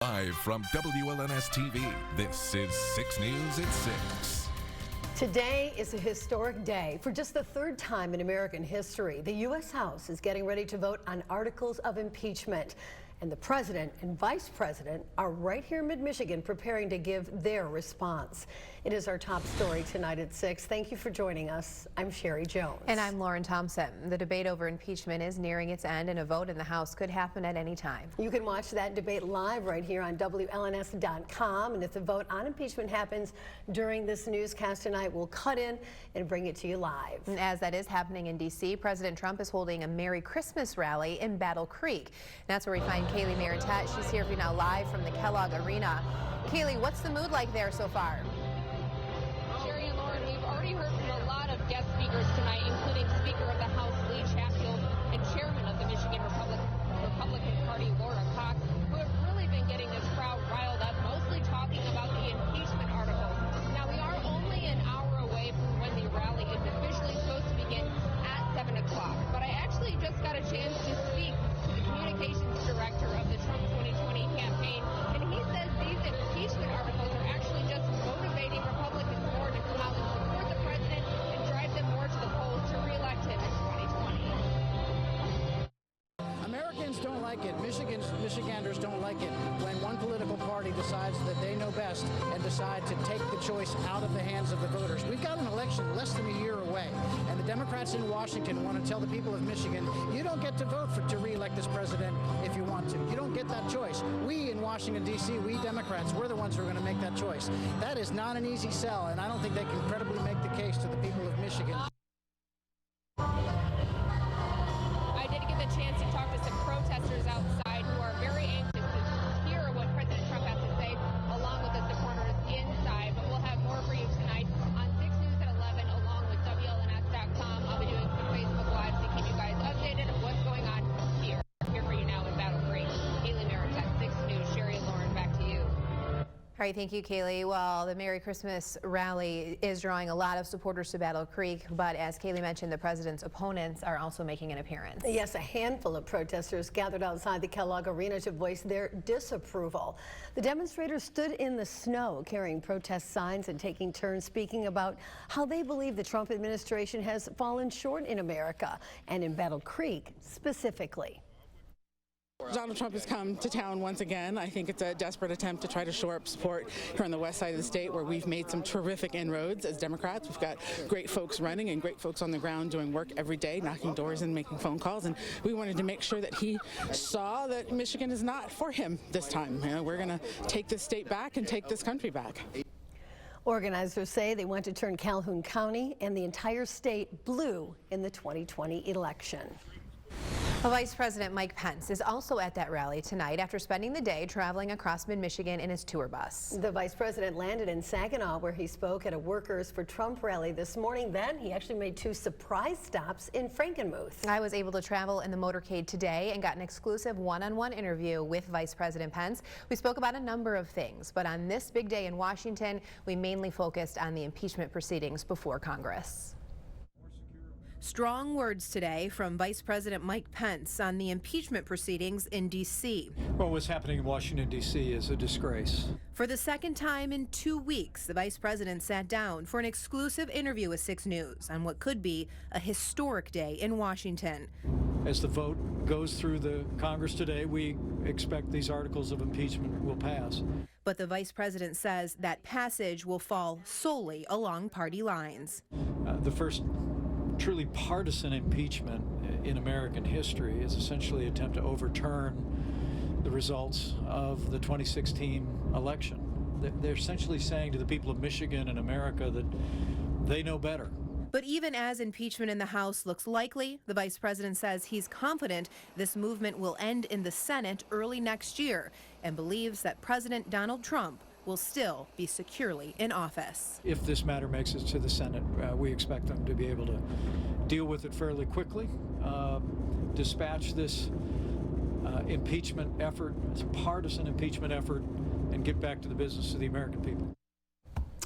Live from WLNS TV, this is 6 News at 6. Today is a historic day. For just the third time in American history, the U.S. House is getting ready to vote on articles of impeachment. And the president and vice president are right here in mid-Michigan preparing to give their response. It is our top story tonight at 6. Thank you for joining us. I'm Sherry Jones. And I'm Lauren Thompson. The debate over impeachment is nearing its end, and a vote in the House could happen at any time. You can watch that debate live right here on WLNS.com. And if the vote on impeachment happens during this newscast tonight, we'll cut in and bring it to you live. And as that is happening in D.C., President Trump is holding a Merry Christmas rally in Battle Creek. That's where we find Kaylee Maritat. She's here for you now live from the Kellogg Arena. Kaylee, what's the mood like there so far? Sherry and Lauren, we've already heard from a lot of guest speakers tonight, including Speaker of the House Lee Chatfield and Chairman of the Michigan Republican Party Laura Cox, who have really been getting this crowd riled up, mostly talking about the impeachment articles. Now, we are only an hour away from when the rally is officially supposed to begin at 7 o'clock, but I actually just got a chance to speak to the communications director of the Trump 2020 campaign, and he says these impeachment articles are actually just motivating Republicans more to come out and support the president and drive them more to the polls to re-elect him in 2020. Americans don't like it. Michiganders don't like it when one political party decides that they know best and decide to take the choice out of the hands of the voters. We've got an election less than a year away, and the Democrats in Washington want to tell the people of Michigan, you don't get to vote to re-elect this president if you want to. You don't get that choice. We in Washington, D.C., we Democrats, we're the ones who are going to make that choice. That is not an easy sell, and I don't think they can credibly make the case to the people of Michigan. I did get the chance to talk to some protesters outside who are very anxious to hear what President Trump has to say, along with the supporters inside. But we'll have more for you tonight on 6 News at 11, along with WLNS.com. I'll be doing some Facebook Lives to keep you guys updated on what's going on here. Here for you now in Battle Creek. Kaylee Maritat, 6 News. Sherry and Lauren, back to you. All right, thank you, Kaylee. Well, the Merry Christmas rally is drawing a lot of supporters to Battle Creek, but as Kaylee mentioned, the president's opponents are also making an appearance. Yes, a handful of protesters gathered outside the Kellogg Arena to voice their disapproval. The demonstrators stood in the snow carrying protest signs and taking turns speaking about how they believe the Trump administration has fallen short in America and in Battle Creek specifically. Donald Trump has come to town once again. I think it's a desperate attempt to try to shore up support here on the west side of the state, where we've made some terrific inroads as Democrats. We've got great folks running and great folks on the ground doing work every day, knocking doors and making phone calls. And we wanted to make sure that he saw that Michigan is not for him this time. You know, we're going to take this state back and take this country back. Organizers say they want to turn Calhoun County and the entire state blue in the 2020 election. Vice President Mike Pence is also at that rally tonight after spending the day traveling across mid-Michigan in his tour bus. The vice president landed in Saginaw, where he spoke at a Workers for Trump rally this morning. Then he actually made 2 surprise stops in Frankenmuth. I was able to travel in the motorcade today and got an exclusive one-on-one interview with Vice President Pence. We spoke about a number of things, but on this big day in Washington, we mainly focused on the impeachment proceedings before Congress. Strong words today from Vice President Mike Pence on the impeachment proceedings in D.C. Well, what's happening in Washington, D.C. is a disgrace. For the second time in 2 weeks, the vice president sat down for an exclusive interview with 6 News on what could be a historic day in Washington. As the vote goes through the Congress today, we expect these articles of impeachment will pass. But the vice president says that passage will fall solely along party lines. The first truly partisan impeachment in American history is essentially an attempt to overturn the results of the 2016 election. They're essentially saying to the people of Michigan and America that they know better. But even as impeachment in the House looks likely, the vice president says he's confident this movement will end in the Senate early next year and believes that President Donald Trump will still be securely in office. If this matter makes it to the Senate, we expect them to be able to deal with it fairly quickly, dispatch this impeachment effort, this partisan impeachment effort, and get back to the business of the American people.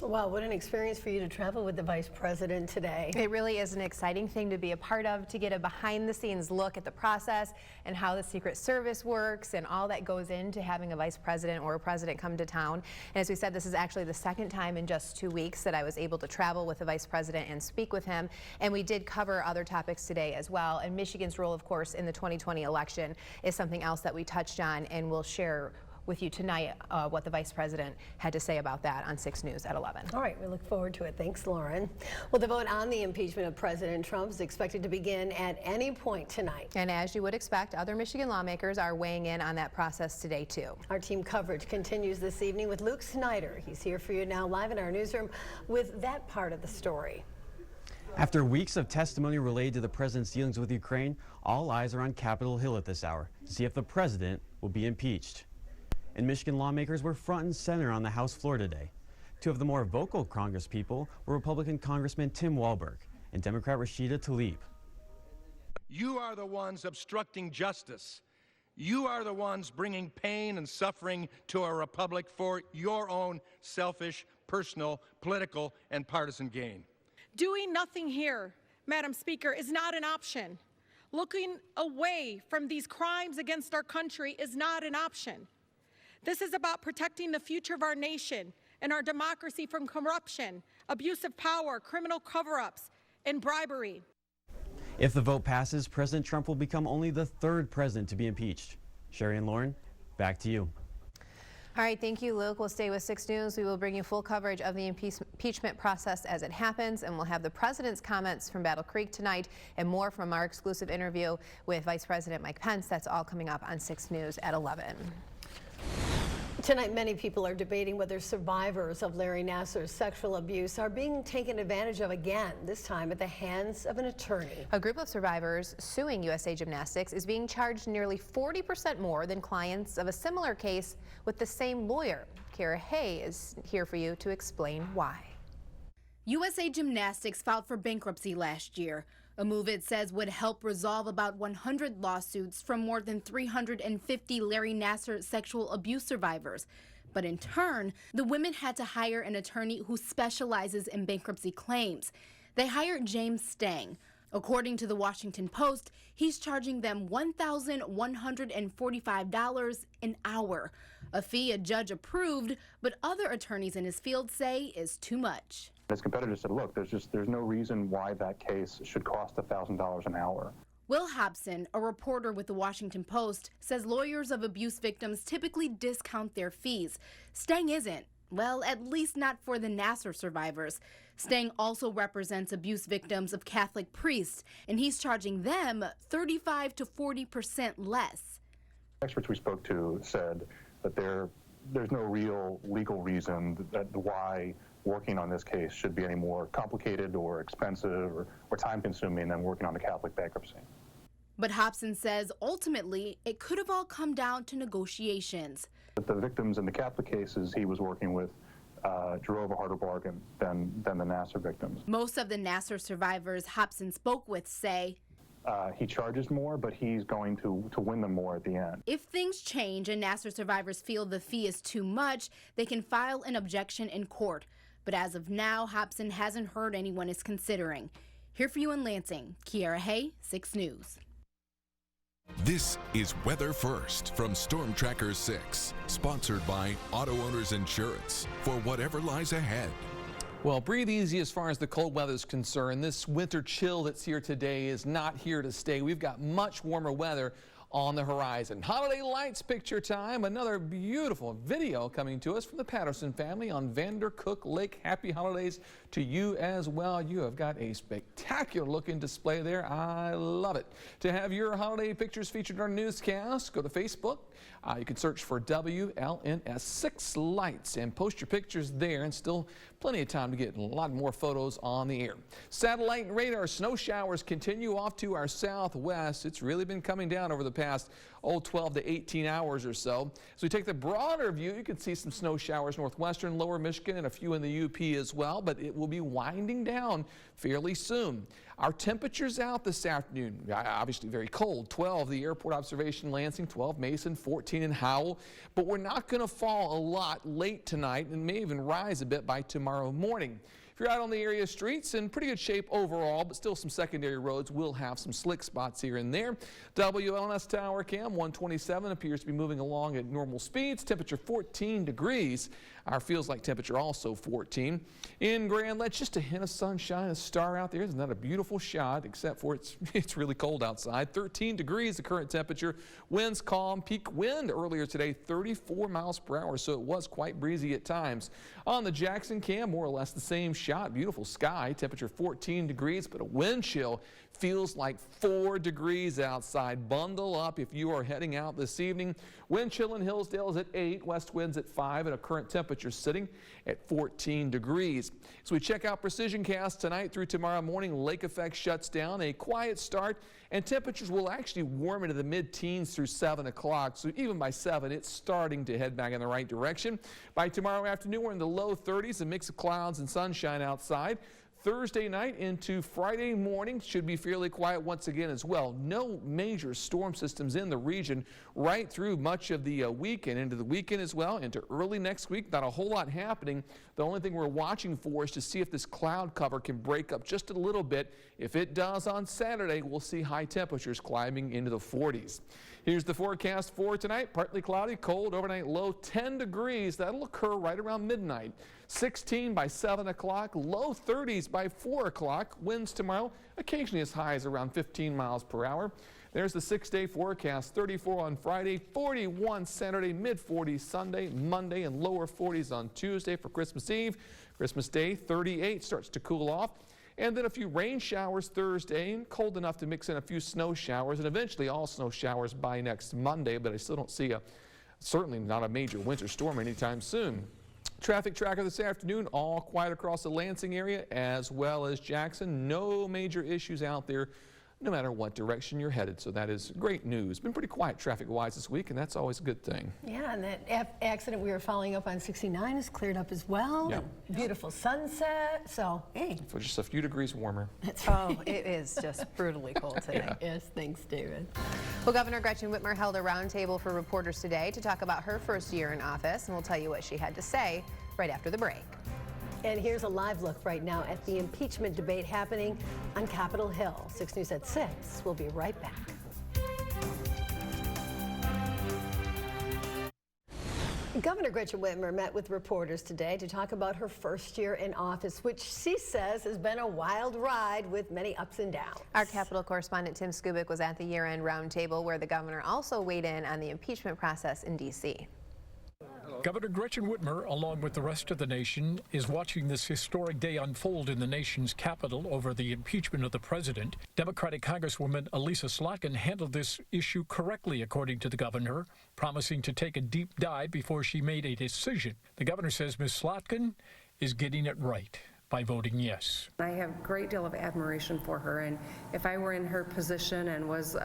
Wow, what an experience for you to travel with the Vice President today. It really is an exciting thing to be a part of, to get a behind-the-scenes look at the process and how the Secret Service works and all that goes into having a Vice President or a President come to town. And as we said, this is actually the second time in just 2 weeks that I was able to travel with the Vice President and speak with him. And we did cover other topics today as well. And Michigan's role, of course, in the 2020 election is something else that we touched on, and we'll share with you tonight what the Vice President had to say about that on 6 News at 11. All right, we look forward to it. Thanks, Lauren. Well, the vote on the impeachment of President Trump is expected to begin at any point tonight. And as you would expect, other Michigan lawmakers are weighing in on that process today, too. Our team coverage continues this evening with Luke Snyder. He's here for you now live in our newsroom with that part of the story. After weeks of testimony related to the president's dealings with Ukraine, all eyes are on Capitol Hill at this hour to see if the president will be impeached. And Michigan lawmakers were front and center on the House floor today. Two of the more vocal Congress people were Republican Congressman Tim Walberg and Democrat Rashida Tlaib. You are the ones obstructing justice. You are the ones bringing pain and suffering to our republic for your own selfish, personal, political, and partisan gain. Doing nothing here, Madam Speaker, is not an option. Looking away from these crimes against our country is not an option. This is about protecting the future of our nation and our democracy from corruption, abuse of power, criminal cover-ups, and bribery. If the vote passes, President Trump will become only the third president to be impeached. Sherry and Lauren, back to you. All right, thank you, Luke. We'll stay with 6 News. We will bring you full coverage of the impeachment process as it happens, and we'll have the president's comments from Battle Creek tonight and more from our exclusive interview with Vice President Mike Pence. That's all coming up on 6 News at 11. Tonight, many people are debating whether survivors of Larry Nassar's sexual abuse are being taken advantage of again, this time at the hands of an attorney. A group of survivors suing USA Gymnastics is being charged nearly 40% more than clients of a similar case with the same lawyer. Kara Hay is here for you to explain why. USA Gymnastics filed for bankruptcy last year, a move it says would help resolve about 100 lawsuits from more than 350 Larry Nassar sexual abuse survivors. But in turn, the women had to hire an attorney who specializes in bankruptcy claims. They hired James Stang. According to the Washington Post, he's charging them $1,145 an hour, a fee a judge approved, but other attorneys in his field say is too much. His competitor said, look, there's no reason why that case should cost $1,000 an hour. Will Hobson, a reporter with the Washington Post, says lawyers of abuse victims typically discount their fees. Stang isn't. Well, at least not for the Nassar survivors. Stang also represents abuse victims of Catholic priests, and he's charging them 35 to 40% less. Experts we spoke to said that there's no real legal reason that why working on this case should be any more complicated or expensive or time-consuming than working on a Catholic bankruptcy. But Hobson says ultimately it could have all come down to negotiations. But the victims in the Catholic cases he was working with drove a harder bargain than the Nassar victims. Most of the Nassar survivors Hobson spoke with say he charges more, but he's going to win them more at the end. If things change and Nassar survivors feel the fee is too much, they can file an objection in court. But as of now, Hobson hasn't heard anyone is considering. Here for you in Lansing, Kiara Hay, 6 News. This is Weather First from Storm Tracker 6, sponsored by Auto Owners Insurance for whatever lies ahead. Well, breathe easy as far as the cold weather is concerned. This winter chill that's here today is not here to stay. We've got much warmer weather on the horizon. Holiday lights picture time. Another beautiful video coming to us from the Patterson family on Vandercook Lake. Happy holidays to you as well. You have got a spectacular looking display there. I love it. To have your holiday pictures featured in our newscast, go to Facebook. You can search for WLNS6 Lights and post your pictures there, and still plenty of time to get a lot more photos on the air. Satellite and radar snow showers continue off to our southwest. It's really been coming down over the past 12 to 18 hours or so. As we take the broader view, you can see some snow showers northwestern, lower Michigan, and a few in the UP as well, but it will be winding down fairly soon. Our temperatures out this afternoon, obviously very cold. 12 the airport observation Lansing, 12 Mason, 14 in Howell. But we're not going to fall a lot late tonight and may even rise a bit by tomorrow morning. If you're out on the area streets, in pretty good shape overall, but still some secondary roads will have some slick spots here and there. WLNS Tower Cam 127 appears to be moving along at normal speeds. Temperature 14 degrees. Our feels like temperature also 14. In Grand Ledge, just a hint of sunshine, a star out there. Isn't that a beautiful shot, except for it's really cold outside. 13 degrees the current temperature. Winds calm. Peak wind earlier today, 34 miles per hour, so it was quite breezy at times. On the Jackson Cam, more or less the same shot. Beautiful sky. Temperature 14 degrees, but a wind chill feels like 4 degrees outside. Bundle up if you are heading out this evening. Wind chill in Hillsdale is at 8, west winds at 5, and a current temperature sitting at 14 degrees. As we check out Precision Cast tonight through tomorrow morning, lake effect shuts down, a quiet start, and temperatures will actually warm into the mid-teens through 7 o'clock. So even by 7, it's starting to head back in the right direction. By tomorrow afternoon, we're in the low 30s, a mix of clouds and sunshine outside. Thursday night into Friday morning should be fairly quiet once again as well. No major storm systems in the region right through much of the week and into the weekend as well, into early next week. Not a whole lot happening. The only thing we're watching for is to see if this cloud cover can break up just a little bit. If it does on Saturday, we'll see high temperatures climbing into the 40s. Here's the forecast for tonight. Partly cloudy, cold, overnight low 10 degrees. That'll occur right around midnight. 16 by 7 o'clock, low 30s by 4 o'clock. Winds tomorrow occasionally as high as around 15 miles per hour. There's the 6-day forecast. 34 on Friday, 41 Saturday, mid-40s Sunday, Monday, and lower 40s on Tuesday for Christmas Eve. Christmas Day, 38, starts to cool off. And then a few rain showers Thursday, and cold enough to mix in a few snow showers, and eventually all snow showers by next Monday, but I still don't see certainly not a major winter storm anytime soon. Traffic tracker this afternoon, all quiet across the Lansing area as well as Jackson. No major issues out there, no matter what direction you're headed. So that is great news. Been pretty quiet traffic-wise this week, and that's always a good thing. Yeah, and that accident we were following up on 69 is cleared up as well. Yeah. Beautiful sunset. So, hey. For just a few degrees warmer. Oh, it is just brutally cold today. Yeah. Yes, thanks, David. Well, Governor Gretchen Whitmer held a roundtable for reporters today to talk about her first year in office, and we'll tell you what she had to say right after the break. And here's a live look right now at the impeachment debate happening on Capitol Hill. 6 News at 6. We'll be right back. Governor Gretchen Whitmer met with reporters today to talk about her first year in office, which she says has been a wild ride with many ups and downs. Our Capitol correspondent Tim Skubic was at the year-end roundtable where the governor also weighed in on the impeachment process in D.C. Governor Gretchen Whitmer, along with the rest of the nation, is watching this historic day unfold in the nation's capital over the impeachment of the president. Democratic Congresswoman Elisa Slotkin handled this issue correctly, according to the governor, promising to take a deep dive before she made a decision. The governor says Ms. Slotkin is getting it right by voting yes. I have a great deal of admiration for her, and if I were in her position and was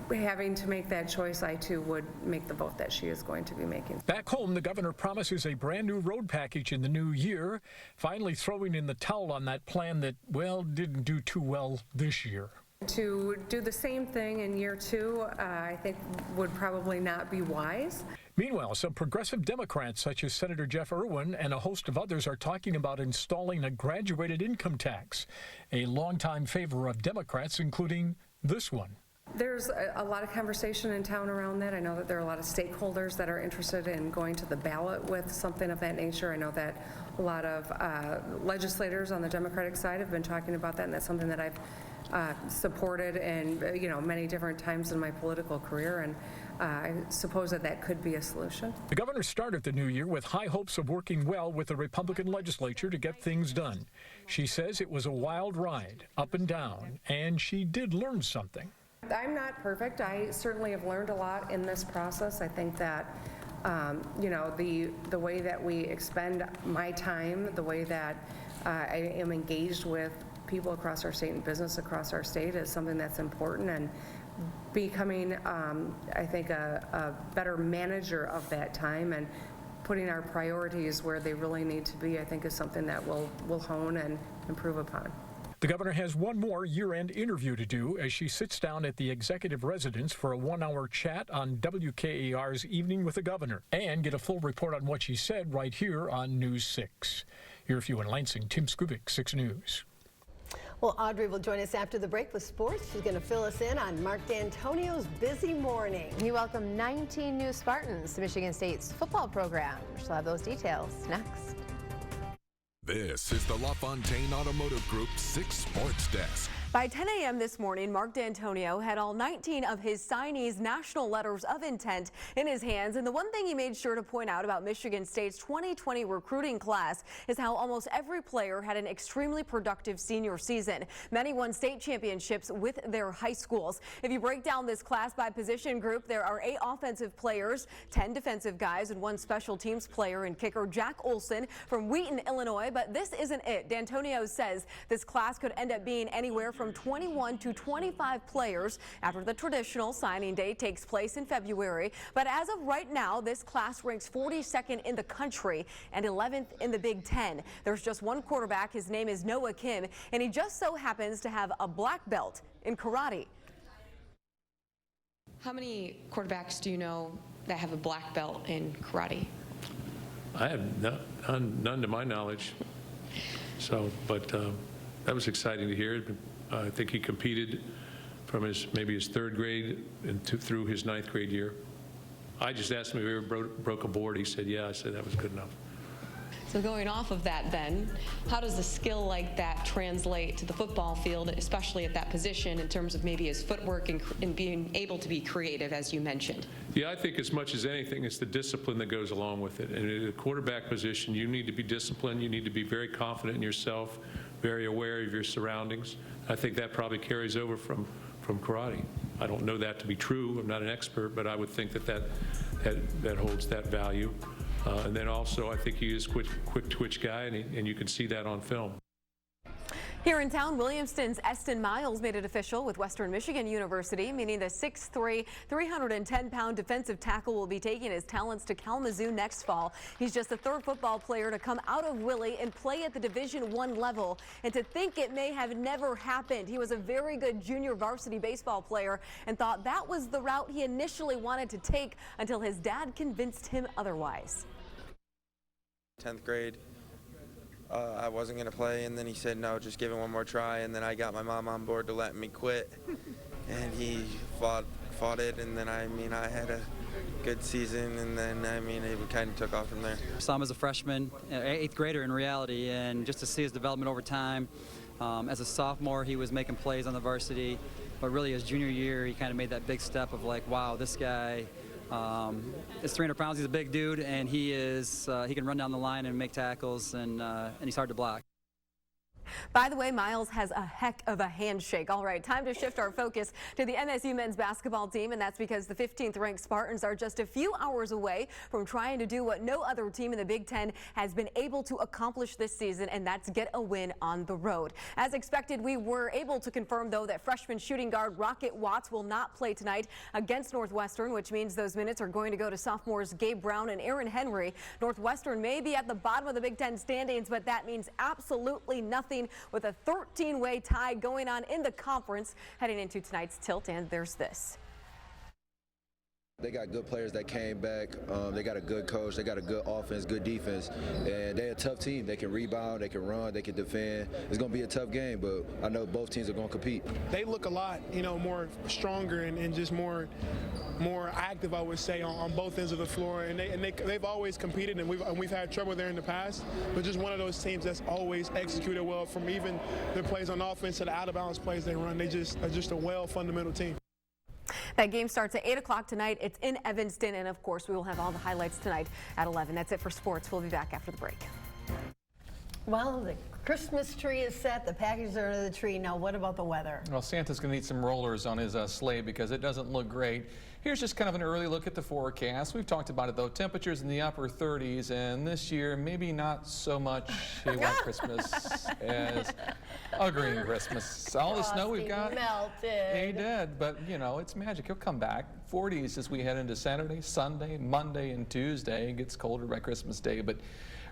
having to make that choice, I too would make the vote that she is going to be making. Back home, the governor promises a brand new road package in the new year, finally throwing in the towel on that plan that, well, didn't do too well this year. To do the same thing in year two, I think would probably not be wise. Meanwhile, some progressive Democrats, such as Senator Jeff Irwin and a host of others, are talking about installing a graduated income tax, a longtime favor of Democrats, including this one. There's a lot of conversation in town around that. I know that there are a lot of stakeholders that are interested in going to the ballot with something of that nature. I know that a lot of legislators on the Democratic side have been talking about that, and that's something that I've supported and many different times in my political career, and I suppose that could be a solution. The governor started the new year with high hopes of working well with the Republican legislature to get things done. She says it was a wild ride, up and down, and she did learn something. I'm not perfect. I certainly have learned a lot in this process. I think that the way that we expend my time, the way that I am engaged with people across our state and business across our state is something that's important, and becoming, I think, a better manager of that time and putting our priorities where they really need to be, I think, is something that we'll hone and improve upon. The governor has one more year-end interview to do as she sits down at the executive residence for a 1-hour chat on WKAR's Evening with the Governor, and get a full report on what she said right here on News 6. Here a few in Lansing, Tim Skubic, 6 News. Well, Audrey will join us after the break with sports. She's going to fill us in on Mark D'Antonio's busy morning. He welcomed 19 new Spartans to Michigan State's football program. She'll have those details next. This is the LaFontaine Automotive Group 6 Sports Desk. By 10 a.m. this morning, Mark D'Antonio had all 19 of his signees' national letters of intent in his hands. And the one thing he made sure to point out about Michigan State's 2020 recruiting class is how almost every player had an extremely productive senior season. Many won state championships with their high schools. If you break down this class by position group, there are 8 offensive players, 10 defensive guys, and 1 special teams player and kicker Jack Olson from Wheaton, Illinois. But this isn't it. D'Antonio says this class could end up being anywhere from 21 to 25 players after the traditional signing day takes place in February. But as of right now, this class ranks 42nd in the country and 11th in the Big Ten. There's just one quarterback. His name is Noah Kim, and he just so happens to have a black belt in karate. How many quarterbacks do you know that have a black belt in karate? I have none to my knowledge. So, but that was exciting to hear. I think he competed from maybe his 3rd grade and through his 9th grade year. I just asked him if he ever broke a board. He said, yeah. I said that was good enough. So going off of that then, how does a skill like that translate to the football field, especially at that position, in terms of maybe his footwork and being able to be creative, as you mentioned? Yeah, I think as much as anything, it's the discipline that goes along with it. And in a quarterback position, you need to be disciplined. You need to be very confident in yourself, very aware of your surroundings. I think that probably carries over from karate. I don't know that to be true. I'm not an expert, but I would think that holds that value. And then also, I think he is a quick twitch guy, and you can see that on film. Here in town, Williamston's Eston Miles made it official with Western Michigan University, meaning the 6'3", 310-pound defensive tackle will be taking his talents to Kalamazoo next fall. He's just the 3rd football player to come out of Willie and play at the Division I level. And to think it may have never happened. He was a very good junior varsity baseball player and thought that was the route he initially wanted to take until his dad convinced him otherwise. 10th grade. I wasn't going to play, and then he said, no, just give it one more try, and then I got my mom on board to let me quit, and he fought it, and then, I had a good season, and then, it kind of took off from there. Saw him as a freshman, 8th grader in reality, and just to see his development over time. As a sophomore, he was making plays on the varsity, but really his junior year, he kind of made that big step of like, wow, this guy is 300 pounds. He's a big dude, and he can run down the line and make tackles, and he's hard to block. By the way, Miles has a heck of a handshake. All right, time to shift our focus to the MSU men's basketball team, and that's because the 15th ranked Spartans are just a few hours away from trying to do what no other team in the Big Ten has been able to accomplish this season, and that's get a win on the road. As expected, we were able to confirm, though, that freshman shooting guard Rocket Watts will not play tonight against Northwestern, which means those minutes are going to go to sophomores Gabe Brown and Aaron Henry. Northwestern may be at the bottom of the Big Ten standings, but that means absolutely nothing with a 13-way tie going on in the conference heading into tonight's tilt. And there's this. They got good players that came back. They got a good coach. They got a good offense, good defense, and they're a tough team. They can rebound, they can run, they can defend. It's going to be a tough game, but I know both teams are going to compete. They look a lot, more stronger and just more active, I would say, on both ends of the floor. And they've always competed, and we've had trouble there in the past. But just one of those teams that's always executed well, from even their plays on offense to the out-of-bounds plays they run. They just are just a well fundamental team. That game starts at 8 o'clock tonight. It's in Evanston, and of course, we will have all the highlights tonight at 11. That's it for sports. We'll be back after the break. Well, the Christmas tree is set. The packages are under the tree. Now, what about the weather? Well, Santa's going to need some rollers on his sleigh because it doesn't look great. Here's just kind of an early look at the forecast. We've talked about it, though. Temperatures in the upper 30s, and this year, maybe not so much a white Christmas as a green Christmas. All the snow we've got. Melted. He did, but, it's magic. He'll come back. 40s as we head into Saturday, Sunday, Monday, and Tuesday. It gets colder by Christmas Day, but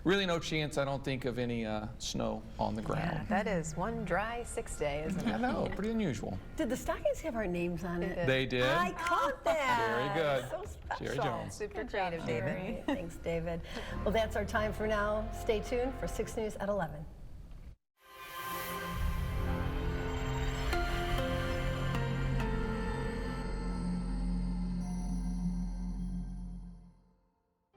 really no chance, I don't think, of any snow snow on the ground. Yeah, that is one dry 6 day, isn't it? I know, pretty unusual. Did the stockings have our names on it? They did. I caught that. Very good. So special. Jerry Jones. Super creative, David. Thanks, David. Well, that's our time for now. Stay tuned for 6 News at 11.